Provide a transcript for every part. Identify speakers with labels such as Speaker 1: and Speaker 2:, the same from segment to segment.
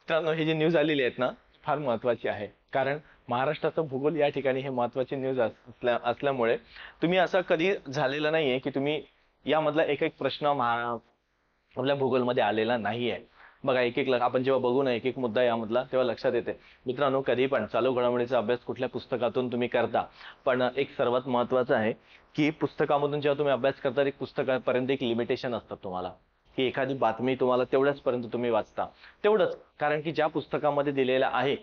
Speaker 1: मित्रांनो, ही जी न्यूज आलेली आहेत ना, फार महत्त्वाची आहे. कारण महाराष्ट्राचं भूगोल या ठिकाणी हे महत्त्वाची न्यूज असल्यामुळे तुम्ही असं कधी झालेलं नाहीये की तुम्ही यामधला एक एक प्रश्न आपल्या भूगोलमध्ये आलेला नाहीये. बघा, एक एक आपण जेव्हा बघू ना एक एक मुद्दा यामधला, तेव्हा लक्षात येते. मित्रांनो, कधी पण चालू घडामोडीचा अभ्यास कुठल्या पुस्तकातून तुम्ही करता, पण एक सर्वात महत्त्वाचं आहे की पुस्तकामधून जेव्हा तुम्ही अभ्यास करता, एक पुस्तकापर्यंत एक लिमिटेशन असतात तुम्हाला, की एखादी बातमी तुम्हाला तेवढ्याच पर्यंत तुम्ही वाचता. तेवढंच, कारण की ज्या पुस्तकामध्ये दिलेलं आहे,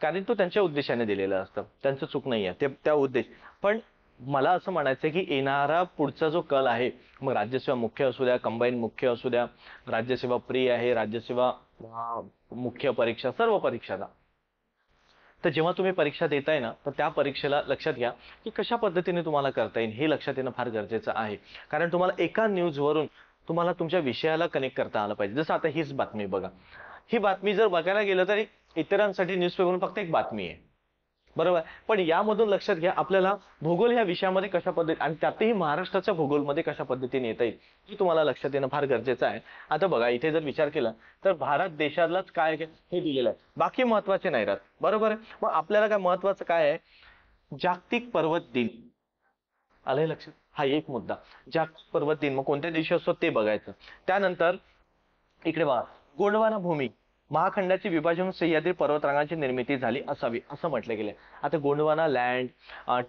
Speaker 1: कारण तो त्यांच्या उद्देशाने दिलेलं असतं, त्यांचं चूक नाही आहे, ते त्या उद्देश. पण मला असं म्हणायचं की येणारा पुढचा जो कल आहे, मग राज्यसेवा मुख्य असू द्या, कंबाईन मुख्य असू द्या, राज्यसेवा प्री आहे, राज्यसेवा मुख्य परीक्षा, सर्व परीक्षाला, तर जेव्हा तुम्ही परीक्षा देताय ना, तर त्या परीक्षेला लक्षात घ्या की कशा पद्धतीने तुम्हाला करता येईल हे लक्षात येणं फार गरजेचं आहे. कारण तुम्हाला एका न्यूजवरून तुम्हाला तुमच्या विषयाला कनेक्ट करता आलं पाहिजे. जसं आता हीच बातमी बघा, ही बातमी जर बघायला गेलं तरी इतरांसाठी न्यूजपेपरवरून फक्त एक बातमी आहे, बरोबर. पण यामधून लक्षात घ्या आपल्याला भूगोल ह्या विषयामध्ये कशा पद्धती, आणि त्यातही महाराष्ट्राच्या भूगोलमध्ये कशा पद्धतीने येता येईल हे तुम्हाला लक्षात येणं फार गरजेचं आहे. आता बघा, इथे जर विचार केला तर भारत देशालाच काय हे दिलेलं आहे, बाकी महत्वाचे नाही राहत, बरोबर आहे. मग आपल्याला काय महत्वाचं काय आहे? जागतिक पर्वत दिन आलंय लक्षात, हा एक मुद्दा. जागतिक पर्वत दिन मग कोणत्या दिवशी असतो ते बघायचं. त्यानंतर इकडे बघा, गोंडवाना भूमी महाखंडाचे विभाजन, सह्याद्री पर्वतरांगाची निर्मिती झाली असावी असं म्हटलं गेलं. आता गोंडवाना लँड,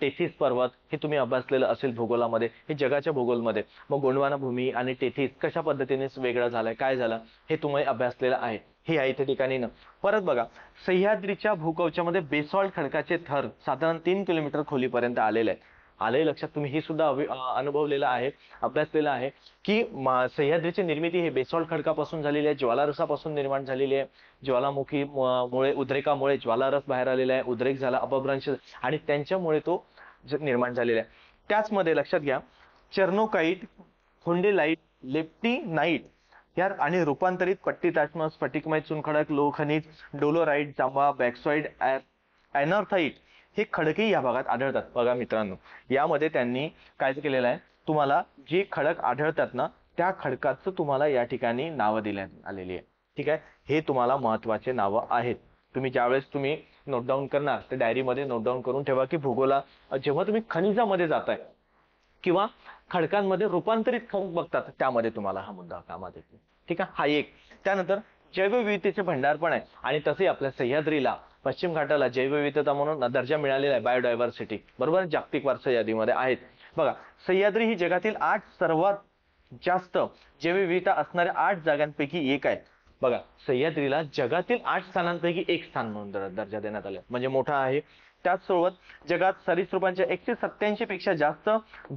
Speaker 1: टेथिस पर्वत हे तुम्ही अभ्यासलेलं असेल भूगोलामध्ये, हे जगाच्या भूगोलमध्ये. मग गोंडवाना भूमी आणि टेथिस कशा पद्धतीने वेगळं झालंय, काय झालं, हे तुम्ही अभ्यासलेलं आहे. हे आहे त्या ठिकाणी ना. परत बघा, सह्याद्रीच्या भूकवचामध्ये बेसॉल्ट खडकाचे थर साधारण 3 किलोमीटर खोलीपर्यंत आलेले आहेत. आलंय लक्षात, तुम्ही हे सुद्धा अनुभवलेलं आहे, अभ्यासलेलं आहे की सह्याद्रीची निर्मिती हे बेसॉल्ट खडकापासून झालेली आहे, ज्वालारसापासून निर्माण झालेली आहे. ज्वालामुखी मुळे, उद्रेकामुळे ज्वालारस बाहेर आलेला आहे, उद्रेक झाला, अपभ्रंश, आणि त्यांच्यामुळे तो निर्माण झालेला आहे. त्याचमध्ये लक्षात घ्या, चर्नोकाईट, खोंडेलाईट, लेप्टिनाईट या आणि रूपांतरित पट्टी ताश्म, स्फटिकमय चुनखडक, लोह खनिज, डोलोराईट, जांबा, बॅक्सॉइड, एनॉर्थाईट हे खडकही या भागात आढळतात. बघा मित्रांनो, यामध्ये त्यांनी काय केलेलं आहे, तुम्हाला जे खडक आढळतात ना, त्या खडकाचं तुम्हाला या ठिकाणी नावं देण्यात आलेली आहे. ठीक आहे, हे तुम्हाला महत्वाचे नावं आहेत. तुम्ही ज्यावेळेस तुम्ही नोट डाऊन करणार, तर डायरीमध्ये नोट डाऊन करून ठेवा की भूगोला जेव्हा तुम्ही खनिजामध्ये जाताय किंवा खडकांमध्ये रूपांतरित खडक बघतात, त्यामध्ये तुम्हाला हा मुद्दा कामात येतो. ठीक आहे, हा एक. त्यानंतर जैवविविधतेचे भंडार पण आहे, आणि तसे आपल्या सह्याद्रीला, पश्चिम घाटाला जैवविविधता म्हणून दर्जा मिळालेला आहे, बायोडायव्हर्सिटी, बरोबर, जागतिक वारसा यादीमध्ये आहेत. बघा, सह्याद्री ही जगातील 8 सर्वात जास्त जैवविविधता असणाऱ्या 8 जागांपैकी एक आहे. बघा, सह्याद्रीला जगातील 8 स्थानांपैकी एक स्थान म्हणून दर्जा देण्यात आला, म्हणजे मोठा आहे. त्याचसोबत जगात सरीसृपांच्या 187 पेक्षा जास्त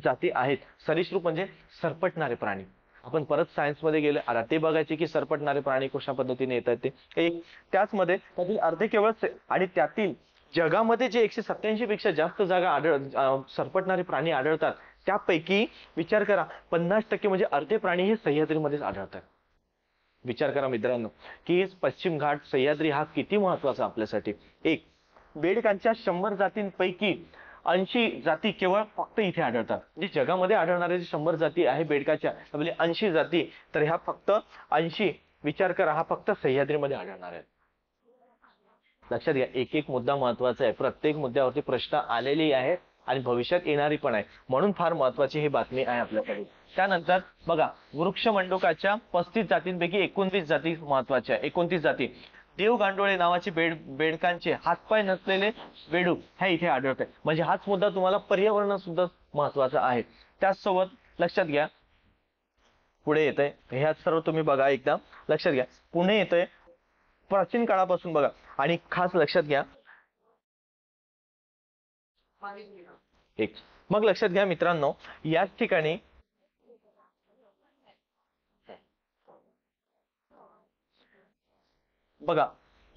Speaker 1: जाती आहेत. सरीसृप म्हणजे सरपटणारे प्राणी. आपण परत सायन्स मध्ये गेले, आता ते बघायचे की सरपटणारे प्राणी कशा पद्धतीने येतात ते एक. त्याचमध्ये त्यातील अर्धे केवळ, आणि त्यातील जगामध्ये जे 187 पेक्षा जास्त जागा सरपटणारे प्राणी आढळतात, त्यापैकी विचार करा 50% म्हणजे अर्धे प्राणी हे सह्याद्रीमध्येच आढळतात. विचार करा मित्रांनो की पश्चिम घाट, सह्याद्री हा किती महत्वाचा आपल्यासाठी. एक, बेडकांच्या 100 जातींपैकी 80 जाती केवळ फक्त इथे आढळतात. म्हणजे जगामध्ये आढळणारे जे 100 जाती आहे बेडकाच्या, म्हणजे 80 जाती, तर ह्या फक्त 80, विचार करा, हा फक्त सह्याद्रीमध्ये आढळणार आहे. लक्षात घ्या, एक एक मुद्दा महत्वाचा आहे, प्रत्येक मुद्द्यावरती प्रश्न आलेली आहे आणि भविष्यात येणारी पण आहे, म्हणून फार महत्वाची ही बातमी आहे आपल्याकडे. त्यानंतर बघा, वृक्षमंडूकाच्या 35 जातींपैकी 29 जाती महत्वाच्या, 29 जाती. देवगांडोळे नावाचे बेडकांचे हातपाय नसलेले बेडूक ह्या इथे आढळत आहे. म्हणजे हाच मुद्दा तुम्हाला पर्यावरण सुद्धा महत्वाचा आहे. त्याचसोबत लक्षात घ्या, पुढे येतंय, ह्यात सर्व तुम्ही बघा एकदा, लक्षात घ्या, पुढे येतंय प्राचीन काळापासून बघा, आणि खास लक्षात घ्या एक. मग लक्षात घ्या मित्रांनो, याच ठिकाणी बघा,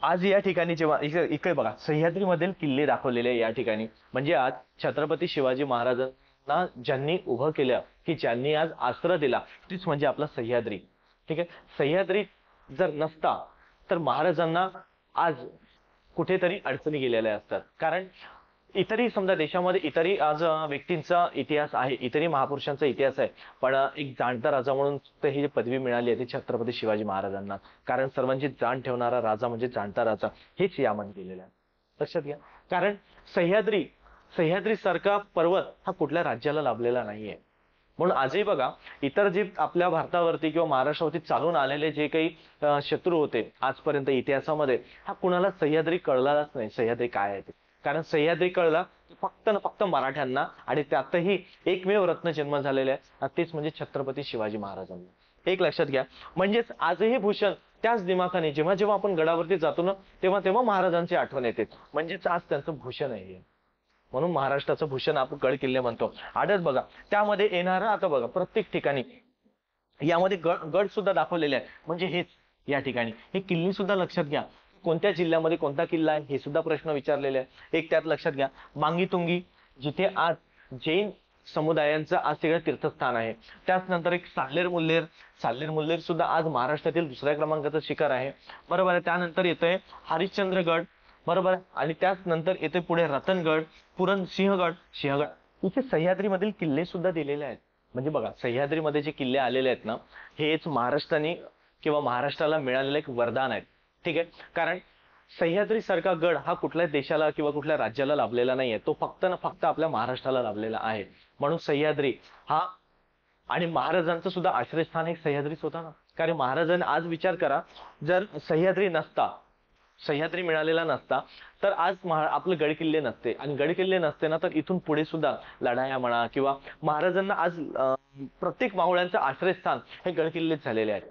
Speaker 1: आज या ठिकाणी जेव्हा इकडे बघा, सह्याद्रीमधील किल्ले दाखवलेले या ठिकाणी, म्हणजे आज छत्रपती शिवाजी महाराजांना ज्यांनी उभं केलं, की ज्यांनी आज आश्रय दिला, तीच म्हणजे आपला सह्याद्री. ठीक आहे, सह्याद्री जर नसता तर महाराजांना आज कुठेतरी अडचणी गेलेल्या असतात. कारण इतरही समजा देशामध्ये इतरही आज व्यक्तींचा इतिहास आहे, इतरही महापुरुषांचा इतिहास आहे, पण एक जाणता राजा म्हणून तर ही जी पदवी मिळाली आहे ती छत्रपती शिवाजी महाराजांना. कारण सर्वांची जाण ठेवणारा राजा म्हणजे जाणता राजा, हेच यामध्ये दिलेलं आहे. लक्षात घ्या. कारण सह्याद्री सह्याद्री सारखा पर्वत हा कुठल्या राज्याला लाभलेला नाहीये. म्हणून आजही बघा, इतर जे आपल्या भारतावरती किंवा महाराष्ट्रावरती चालून आलेले जे काही शत्रू होते आजपर्यंत इतिहासामध्ये, हा कुणाला सह्याद्री कळलाच नाही सह्याद्री काय आहे ते. कारण सह्याद्री कळला फक्त ना फक्त मराठ्यांना, आणि त्यातही एकमेव रत्न जन्म झालेले आहे, तेच म्हणजे छत्रपती शिवाजी महाराजांना. एक लक्षात घ्या. म्हणजेच आजही भूषण त्याच दिमाखाने जेव्हा जेव्हा आपण गडावरती जातो ना, तेव्हा तेव्हा महाराजांची आठवण येते. म्हणजेच आज त्यांचं भूषण आहे. म्हणून महाराष्ट्राचं भूषण आपण गड किल्ले म्हणतो. आडत बघा, त्यामध्ये येणारा आता बघा प्रत्येक ठिकाणी यामध्ये गड गड सुद्धा दाखवलेले आहे. म्हणजे हेच या ठिकाणी हे किल्ले सुद्धा लक्षात घ्या. कोणत्या जिल्ह्यामध्ये कोणता किल्ला आहे हे सुद्धा प्रश्न विचारलेले आहे. एक त्यात लक्षात घ्या, मांगीतुंगी, जिथे आज जैन समुदायांचं आज सगळं तीर्थस्थान आहे. त्याच नंतर एक साल्लेर मुल्लेर, साल्लेर मुल्लेर सुद्धा आज महाराष्ट्रातील दुसऱ्या क्रमांकाचं शिखर आहे. बरोबर आहे. त्यानंतर येतोय हरिश्चंद्रगड. बरोबर आहे. आणि त्याच नंतर येते पुढे रतनगड, सिंहगड. इथे सह्याद्रीमधील किल्ले सुद्धा दिलेले आहेत. म्हणजे बघा, सह्याद्रीमध्ये जे किल्ले आलेले आहेत ना, हेच महाराष्ट्राने किंवा महाराष्ट्राला मिळालेलं एक वरदान आहे. ठीक आहे. कारण सह्याद्री सारखा गड हा कुठल्याच देशाला किंवा कुठल्या राज्याला लाभलेला नाहीये, तो फक्त ना फक्त आपल्या महाराष्ट्राला लाभलेला आहे. म्हणून सह्याद्री हा, आणि महाराजांचं सुद्धा आश्रयस्थान एक सह्याद्रीच होता ना. कारण महाराजांनी आज विचार करा, जर सह्याद्री नसता, सह्याद्री मिळालेला नसता, तर आज आपले गडकिल्ले नसते, आणि गडकिल्ले नसते ना तर इथून पुढे सुद्धा लढाया म्हणा किंवा महाराजांना आज प्रत्येक मावळ्यांचं आश्रयस्थान हे गडकिल्लेच झालेले आहेत.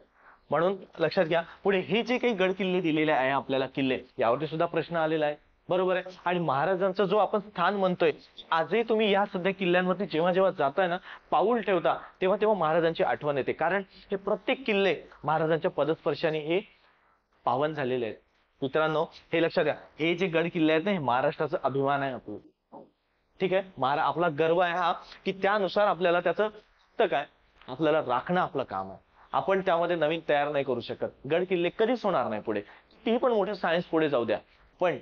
Speaker 1: म्हणून लक्षात घ्या, पुढे हे जे काही गडकिल्ले दिलेले आहे आपल्याला किल्ले, यावरती सुद्धा प्रश्न आलेला आहे. बरोबर आहे. आणि महाराजांचं जो आपण स्थान म्हणतोय, आजही तुम्ही या सध्या किल्ल्यांवरती जेव्हा जेव्हा जाताय ना, पाऊल ठेवता, तेव्हा तेव्हा महाराजांची आठवण येते. कारण हे प्रत्येक किल्ले महाराजांच्या पदस्पर्शाने हे पावन झालेले आहेत. मित्रांनो, हे लक्षात घ्या, हे जे गड किल्ले आहेत ना, हे महाराष्ट्राचा अभिमान आहे आपलं. ठीक आहे. आपला गर्व आहे हा, की त्यानुसार आपल्याला त्याचं फक्त काय, आपल्याला राखणं आपलं काम आहे. आपण त्यामध्ये नवीन तयार नाही करू शकत. गड किल्ले कधीच होणार नाही पुढे, ती पण मोठे सायन्स पुढे जाऊ द्या, पण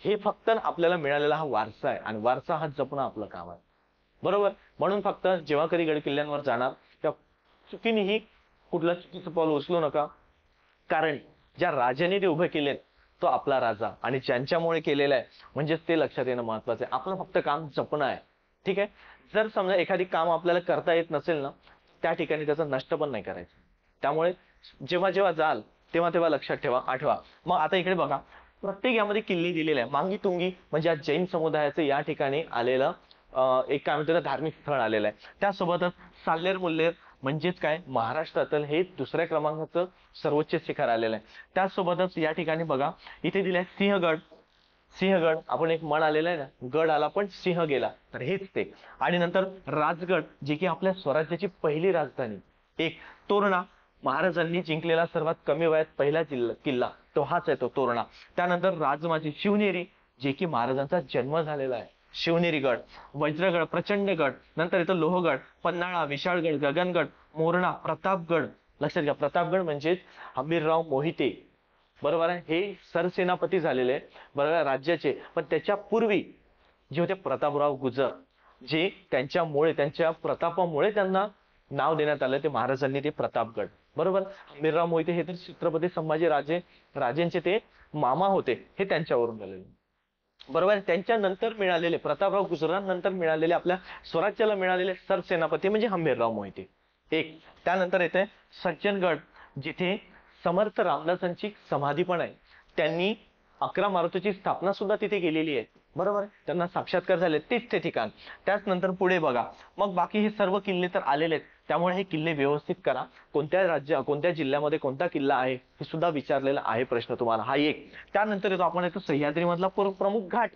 Speaker 1: हे फक्त आपल्याला मिळालेला हा वारसा आहे, आणि वारसा हा जपणं आपलं काम आहे. बरोबर. म्हणून फक्त जेव्हा कधी गड किल्ल्यांवर जाणार, त्या चुकीनेही कुठलं चुकीचं पाऊल उचलू नका. कारण ज्या राजाने ते उभे केलेत तो आपला राजा, आणि ज्यांच्यामुळे केलेला आहे म्हणजेच ते लक्षात येणं महत्वाचं आहे. आपलं फक्त काम जपणं आहे. ठीक आहे. जर समजा एखादी काम आपल्याला करता येत नसेल ना, त्या ठिकाणी त्याचं नष्ट पण नाही करायचं. त्यामुळे जेव्हा जेव्हा जाल तेव्हा तेव्हा लक्षात ठेवा, आठवा. मग आता इकडे बघा, प्रत्येक यामध्ये किल्ले दिलेले आहे. मांगीतुंगी म्हणजे आज जैन समुदायाचं या ठिकाणी आलेलं एक काय म्हणतो धार्मिक स्थळ आलेलं आहे. त्यासोबतच साल्लेर मुल्लेर म्हणजेच काय, महाराष्ट्रातील हे दुसऱ्या क्रमांकाचं सर्वोच्च शिखर आलेलं आहे. त्याचसोबतच या ठिकाणी बघा, इथे दिलंय सिंहगड. सिंहगड, आपण एक म्हण आलेलं आहे ना, गड आला पण सिंह गेला, तर हेच ते. आणि नंतर राजगड, जे की आपल्या स्वराज्याची पहिली राजधानी. एक तोरणा, महाराजांनी जिंकलेला सर्वात कमी वयात पहिला किल्ला तो हाच आहे, तो तोरणा. त्यानंतर राजमाची शिवनेरी, जे की महाराजांचा जन्म झालेला आहे, शिवनेरी गड. वज्रगड, प्रचंडगड. नंतर येतो लोहगड, पन्हाळा, विशाळगड, गगनगड, मोरणा, प्रतापगड. लक्षात घ्या, प्रतापगड म्हणजेच हंबीरराव मोहिते. बरोबर आहे. हे सरसेनापती झालेले बरोबर राज्याचे, पण त्याच्या पूर्वी जे होते प्रतापराव गुजर, जे त्यांच्या प्रतापामुळे त्यांना नाव देण्यात आलं, ते महाराजांनी ते प्रतापगड. बरोबर. हंबीरराव मोहिते हे तर छत्रपती संभाजी राजेंचे ते मामा होते, हे त्यांच्यावरून झालेले. बरोबर. त्यांच्यानंतर मिळालेले, प्रतापराव गुजरांनंतर मिळालेले, आपल्या स्वराज्याला मिळालेले सरसेनापती म्हणजे हंबीरराव मोहिते. एक. त्यानंतर येते सज्जनगड, जिथे समर्थ रामदासांची समाधी पण आहे. त्यांनी 11 मारुतीची स्थापना सुद्धा तिथे केलेली आहे. बरोबर. त्यांना साक्षात्कार झाले, तेच ते ठिकाण. त्याच नंतर पुढे बघा, मग बाकी हे सर्व किल्ले तर आलेले आहेत. त्यामुळे हे किल्ले व्यवस्थित करा. कोणत्या जिल्ह्यामध्ये कोणता किल्ला आहे हे सुद्धा विचारलेला आहे प्रश्न तुम्हाला, हा एक. त्यानंतर येतो सह्याद्री मधला प्रमुख घाट.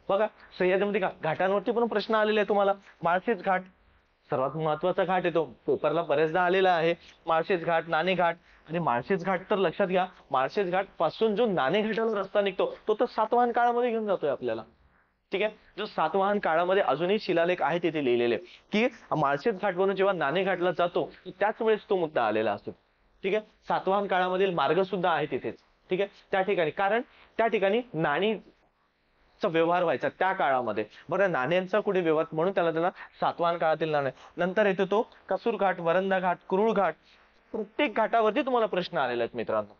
Speaker 1: बघा, सह्याद्रीमध्ये घाटांवरती पण प्रश्न आलेले आहे तुम्हाला. माळशेज घाट सर्वात महत्वाचा घाट येतो, पेपरला बरेचदा आलेला आहे. माळशेज घाट, नाणे घाट. आणि माळशेज घाट तर लक्षात घ्या, माळशेज घाट पासून जो नाणे घाटाला रस्ता निघतो तो तर सातवाहन काळामध्ये घेऊन जातोय आपल्याला. ठीक आहे. जो सातवाहन काळामध्ये अजूनही शिलालेख आहे तिथे लिहिलेले, की माळशेज घाटवरून जेव्हा नाणे घाटला जातो त्याच वेळेस तो मुद्दा आलेला असतो. ठीक आहे. सातवाहन काळामधील मार्ग सुद्धा आहे तिथेच. ठीक आहे. त्या ठिकाणी, कारण त्या ठिकाणी नाणी चा व्यवहार व्हायचा त्या काळामध्ये. बरं, नाण्यांचा कुठे व्यवहार, म्हणून त्याला सातवाहन काळातील नाणे. नंतर येतो तो कसूर घाट, वरंदा घाट, कुरुळ घाट. प्रत्येक घाटावरती तुम्हाला प्रश्न आलेले आहेत मित्रांनो.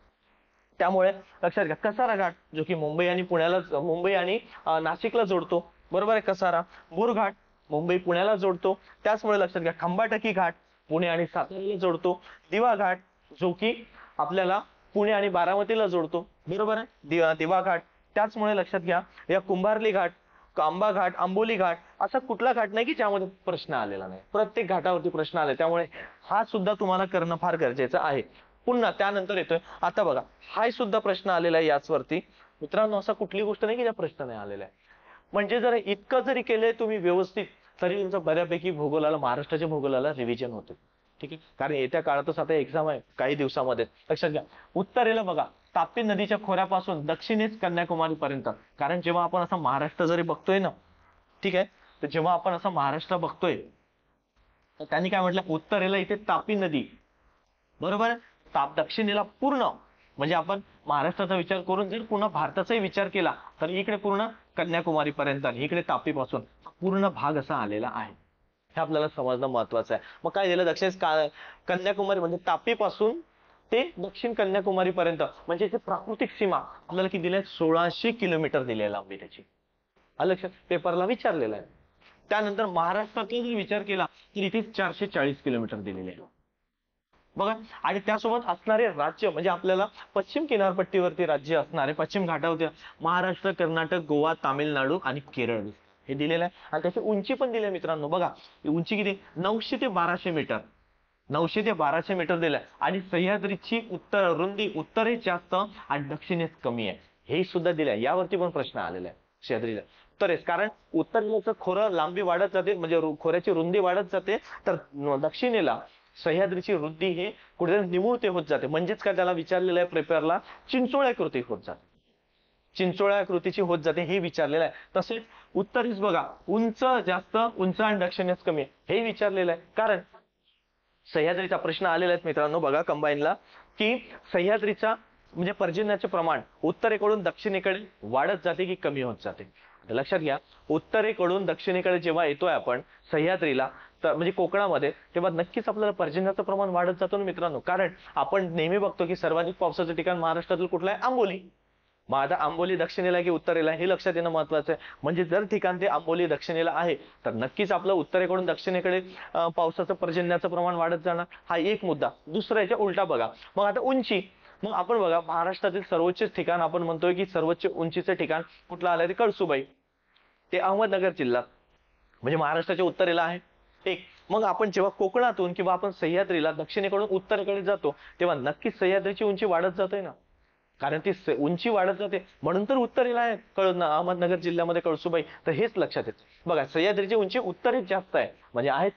Speaker 1: त्यामुळे लक्षात घ्या, कसारा घाट जो की मुंबई आणि नाशिकला जोडतो, बरोबर आहे कसारा. बोरघाट मुंबई पुण्याला जोडतो. त्याचमुळे लक्षात घ्या, खंबाटकी घाट पुणे आणि साताऱ्याला जोडतो. दिवा घाट जो की आपल्याला पुणे आणि बारामतीला जोडतो, बरोबर आहे, दिवा घाट. त्याचमुळे लक्षात घ्या, या कुंभारली घाट, आंबा घाट, आंबोली घाट, असा कुठला घाट नाही की ज्यामध्ये प्रश्न आलेला नाही. प्रत्येक घाटावरती प्रश्न आले, त्यामुळे हा सुद्धा तुम्हाला करणं फार गरजेचं आहे. पुन्हा त्यानंतर येतोय, आता बघा हा सुद्धा प्रश्न आलेला आहे याचवरती मित्रांनो. असा कुठली गोष्ट नाही की ज्या प्रश्न नाही आलेला आहे. म्हणजे जर इतकं जरी केलंय तुम्ही व्यवस्थित, तरी तुमचं बऱ्यापैकी भूगोलाला, महाराष्ट्राच्या भूगोलाला रिव्हिजन होते. ठीक आहे, कारण येत्या काळातच आता एक्झाम आहे काही दिवसामध्ये. लक्षात घ्या, उत्तरेला बघा तापी नदीच्या खोऱ्यापासून दक्षिणेस कन्याकुमारी पर्यंत. कारण जेव्हा आपण असं महाराष्ट्र जरी बघतोय ना, ठीक आहे, तर जेव्हा आपण असं महाराष्ट्र बघतोय, तर त्यांनी काय म्हटलं, उत्तरेला इथे तापी नदी, बरोबर आहे, दक्षिणेला पूर्ण, म्हणजे आपण महाराष्ट्राचा विचार करून जर पूर्ण भारताचाही विचार केला, तर इकडे पूर्ण कन्याकुमारी पर्यंत आणि इकडे तापीपासून पूर्ण भाग असा आलेला आहे. हे आपल्याला समजणं महत्वाचं आहे. मग काय दिलं, दक्षिण कन्याकुमारी म्हणजे तापीपासून ते दक्षिण कन्याकुमारी पर्यंत, म्हणजे इथे प्राकृतिक सीमा आपल्याला किती दिली आहे, 1600 किलोमीटर दिली आहे लांबी त्याची. लक्षात, पेपरला विचारलेलं आहे. त्यानंतर महाराष्ट्राचा जर विचार केला तर इथे 440 किलोमीटर दिलेले आहे बघा. आणि त्यासोबत असणारे राज्य म्हणजे आपल्याला पश्चिम किनारपट्टीवरती राज्य असणारे, पश्चिम घाटावरती महाराष्ट्र, कर्नाटक, गोवा, तामिळनाडू आणि केरळ हे दिलेलं आहे. आणि त्याची उंची पण दिली आहे मित्रांनो. बघा उंची किती, 900 ते 1200 मीटर, 900 ते 1200 मीटर दिलंय. आणि सह्याद्रीची रुंदी उत्तरेस जास्त आणि दक्षिणेस कमी आहे, हे सुद्धा दिलंय. यावरती पण प्रश्न आलेला आहे सह्याद्रीला उत्तरेस, कारण उत्तरेचं खोरं लांबी वाढत जाते, म्हणजे खोऱ्याची रुंदी वाढत जाते, तर दक्षिणेला सह्याद्रीची रुंदी हे कुठेतरी निमुळते होत जाते. म्हणजेच काय, त्याला विचारलेलं आहे पेपरला, चिंचोळ्या कृती होत जाते, चिंचोळ्या कृतीची होत जाते हे विचारलेलं आहे. तसेच उत्तरेस बघा उंच जास्त, उंच आणि दक्षिणेस कमी हे विचारलेलं आहे. कारण सह्याद्रीचा प्रश्न आलेला आहे मित्रांनो. बघा कंबाईनला, की सह्याद्रीचा म्हणजे पर्जन्याचे प्रमाण उत्तरेकडून दक्षिणेकडे वाढत जाते की कमी होत जाते. लक्षात घ्या, उत्तरेकडून दक्षिणेकडे जेव्हा येतोय आपण सह्याद्रीला, तर म्हणजे कोकणामध्ये, तेव्हा नक्कीच आपल्याला पर्जन्याचं प्रमाण वाढत जातो ना मित्रांनो. कारण आपण नेहमी बघतो की सर्वाधिक पावसाचं ठिकाण महाराष्ट्रातील कुठलं आहे, आंबोली. मग आता आंबोली दक्षिणेला की उत्तरेला हे लक्षात येणं महत्वाचं आहे. म्हणजे जर ठिकाण ते आंबोली दक्षिणेला आहे, तर नक्कीच आपलं उत्तरेकडून दक्षिणेकडे पावसाचं पर्जन्याचं प्रमाण वाढत जाणार. हा एक मुद्दा. दुसरा याच्या उलटा बघा, मग आता उंची. मग आपण बघा महाराष्ट्रातील सर्वोच्च ठिकाण आपण म्हणतोय की सर्वोच्च उंचीचं ठिकाण कुठलं आलंय, ते कळसुबाई, ते अहमदनगर जिल्हा, म्हणजे महाराष्ट्राच्या उत्तरेला आहे. एक. मग आपण जेव्हा कोकणातून किंवा आपण सह्याद्रीला दक्षिणेकडून उत्तरेकडे जातो, तेव्हा नक्कीच सह्याद्रीची उंची वाढत जाते ना, कारण ती उंची वाढत जाते, म्हणून तर उत्तरेला आहे अहमदनगर जिल्ह्यामध्ये कळसुबाई. तर हेच लक्षात येतं बघा, सह्याद्रीची उंची उत्तरेस जास्त आहे म्हणजे आहेच,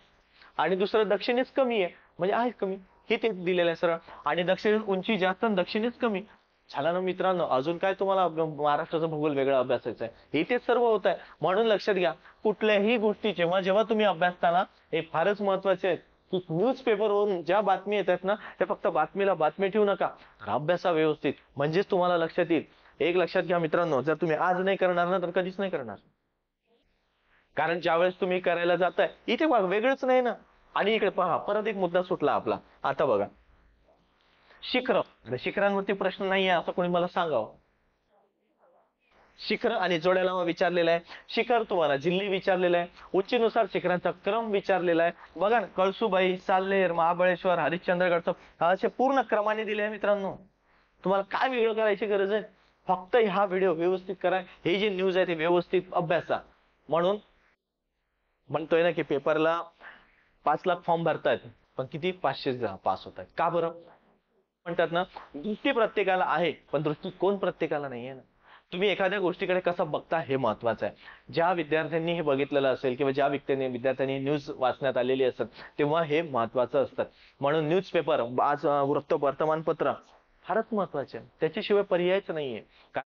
Speaker 1: आणि दुसरं दक्षिणेस कमी आहे म्हणजे आहे कमी, हे ते दिलेलं आहे सरळ. आणि दक्षिणेस उंची जास्त आणि दक्षिणेस कमी झाला ना मित्रांनो. अजून काय तुम्हाला महाराष्ट्राचा भूगोल वेगळा अभ्यासायचा आहे, इथेच सर्व होत आहे. म्हणून लक्षात घ्या, कुठल्याही गोष्टी जेव्हा जेव्हा तुम्ही अभ्यासताना हे फारच महत्वाचे आहे की न्यूज पेपरवरून ज्या बातमी येतात ना, त्या फक्त बातमीला बातमी ठेवू नका, अभ्यासा व्यवस्थित, म्हणजेच तुम्हाला लक्षात येईल. एक लक्षात घ्या मित्रांनो, जर तुम्ही आज नाही करणार ना, तर कधीच नाही करणार. कारण ज्यावेळेस तुम्ही करायला जाताय इथे वेगळंच नाही ना. आणि इकडे पहा, परत एक मुद्दा सुटला आपला. आता बघा शिखर, शिखरांवरती प्रश्न नाहीये असं कोणी मला सांगावं. शिखर आणि जोड्या लावा विचारलेला आहे. शिखर तुम्हाला जिल्हे विचारलेला आहे. उंचीनुसार शिखरांचा क्रम विचारलेला आहे. बघा ना, कळसुबाई, साल्हेर, महाबळेश्वर, हरिश्चंद्रगडचं असे पूर्ण क्रमाने दिले आहे मित्रांनो. तुम्हाला काय वेगळं करायची गरज आहे, फक्त हा व्हिडिओ व्यवस्थित करा. हे जे न्यूज आहे ते व्यवस्थित अभ्यासा. म्हणून म्हणतोय ना की पेपरला 5 लाख फॉर्म भरतायत, पण किती 500 पास होत आहेत. का बरं? म्हणतात ना, दृष्टी प्रत्येकाला आहे पण दृष्टिकोन प्रत्येकाला नाहीये ना. तुम्ही एखाद्या गोष्टीकडे कसं बघता हे महत्वाचं आहे. ज्या विद्यार्थ्यांनी हे बघितलेलं असेल किंवा ज्या विद्यार्थ्यांनी न्यूज वाचण्यात आलेली असेल, तेव्हा हे महत्वाचं असतं. म्हणून न्यूज पेपर, आज वर्तमानपत्र फारच महत्वाचे आहे, त्याच्याशिवाय पर्यायच नाहीये.